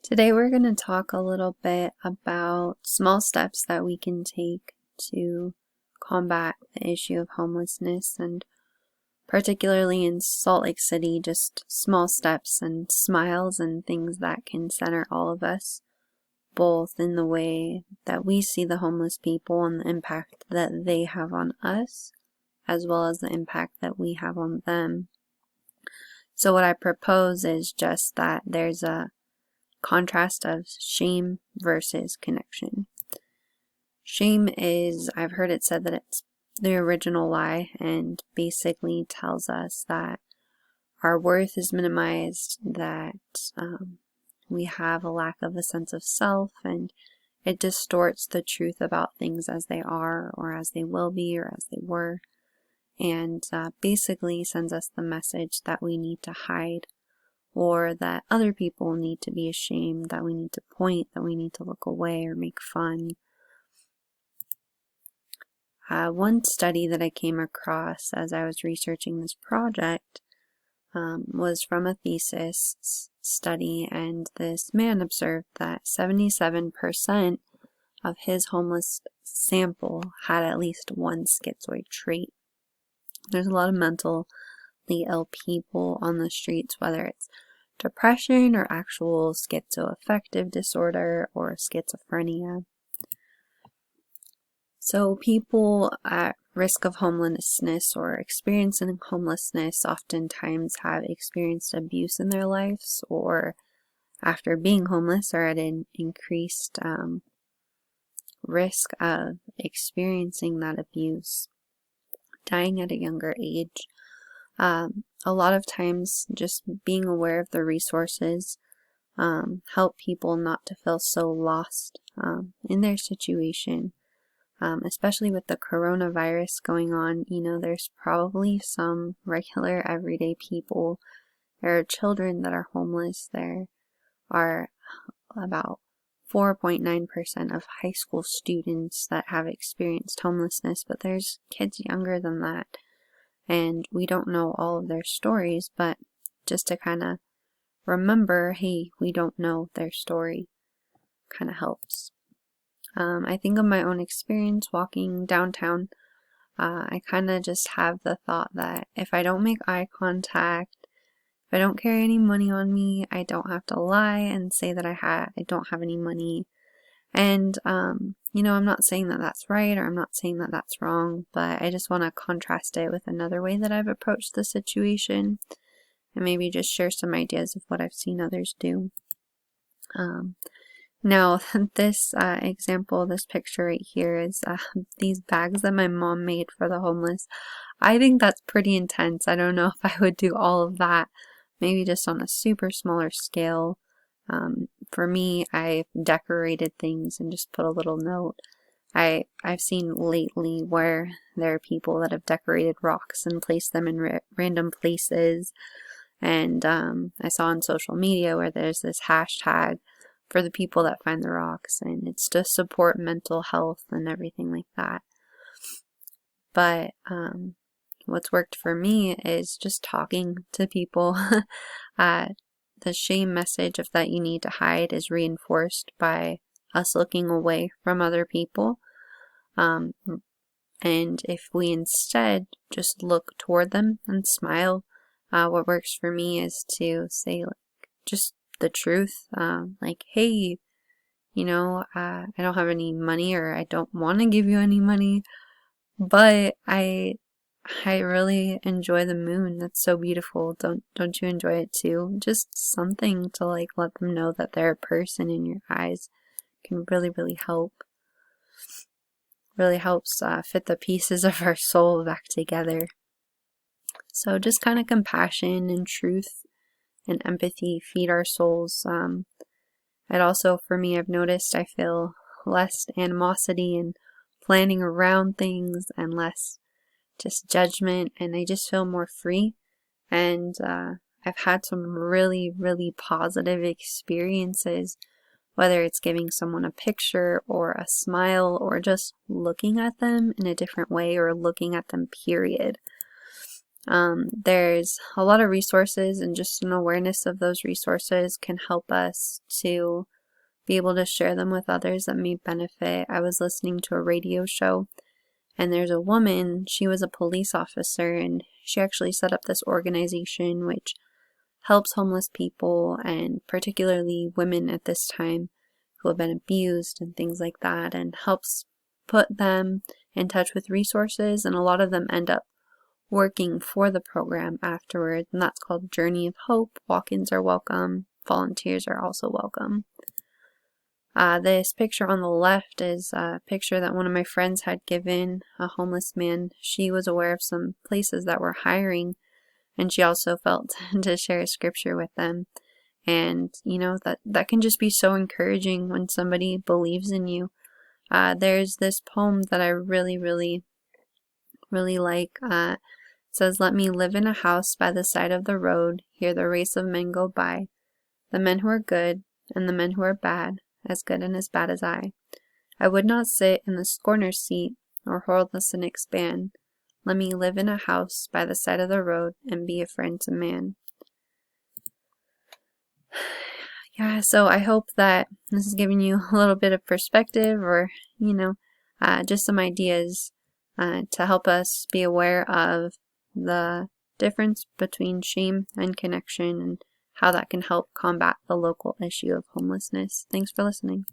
Today we're going to talk a little bit about small steps that we can take to combat the issue of homelessness, and particularly in Salt Lake City, just small steps and smiles and things that can center all of us, both in the way that we see the homeless people and the impact that they have on us, as well as the impact that we have on them. So what I propose is just that there's a contrast of shame versus connection. Shame is, I've heard it said that it's the original lie, and basically tells us that our worth is minimized, that we have a lack of a sense of self, and it distorts the truth about things as they are, or as they will be, or as they were, and basically sends us the message that we need to hide, or that other people need to be ashamed, that we need to point, that we need to look away or make fun. One study that I came across as I was researching this project was from a thesis study, and this man observed that 77% of his homeless sample had at least one schizoid trait. There's a lot of mentally ill people on the streets, whether it's depression or actual schizoaffective disorder or schizophrenia. So people at risk of homelessness or experiencing homelessness oftentimes have experienced abuse in their lives, or after being homeless are at an increased risk of experiencing that abuse, dying at a younger age. A lot of times just being aware of the resources help people not to feel so lost in their situation. Especially with the coronavirus going on, there's probably some regular everyday people. There are children that are homeless. There are about 4.9% of high school students that have experienced homelessness, but there's kids younger than that. And we don't know all of their stories, but just to kind of remember, hey, we don't know their story, kind of helps. I think of my own experience walking downtown. I kind of just have the thought that if I don't make eye contact, if I don't carry any money on me, I don't have to lie and say that I don't have any money. And, I'm not saying that that's right, or I'm not saying that that's wrong, but I just want to contrast it with another way that I've approached the situation, and maybe just share some ideas of what I've seen others do. Now, this example, this picture right here is these bags that my mom made for the homeless. I think that's pretty intense. I don't know if I would do all of that, maybe just on a super smaller scale. For me, I've decorated things and just put a little note. I've seen lately where there are people that have decorated rocks and placed them in random places. And I saw on social media where there's this hashtag for the people that find the rocks, and it's to support mental health and everything like that. But what's worked for me is just talking to people. The shame message of that you need to hide is reinforced by us looking away from other people. And if we instead just look toward them and smile, what works for me is to say, just the truth, hey, I don't have any money, or I don't want to give you any money, but I really enjoy the moon. That's so beautiful. Don't you enjoy it too? Just something to let them know that they're a person in your eyes can really, really help. Really helps fit the pieces of our soul back together. So just kind of compassion and truth and empathy feed our souls. And also for me, I've noticed I feel less animosity and planning around things, and less just judgment, and I just feel more free. And I've had some really, really positive experiences, whether it's giving someone a picture or a smile, or just looking at them in a different way, or looking at them, period. There's a lot of resources, and just an awareness of those resources can help us to be able to share them with others that may benefit. I was listening to a radio show, and there's a woman, she was a police officer, and she actually set up this organization which helps homeless people, and particularly women at this time who have been abused and things like that, and helps put them in touch with resources, and a lot of them end up working for the program afterwards, and that's called Journey of Hope. Walk-ins are welcome. Volunteers are also welcome. This picture on the left is a picture that one of my friends had given a homeless man. She was aware of some places that were hiring, and she also felt to share a scripture with them. And, you know, that can just be so encouraging when somebody believes in you. There's this poem that I really, really, really like. It says, "Let me live in a house by the side of the road, hear the race of men go by, the men who are good and the men who are bad, as good and as bad as I. I would not sit in the scorner's seat, or hold the cynic's ban. Let me live in a house by the side of the road, and be a friend to man." Yeah, so I hope that this is giving you a little bit of perspective, or, you know, just some ideas to help us be aware of the difference between shame and connection, and how that can help combat the local issue of homelessness. Thanks for listening.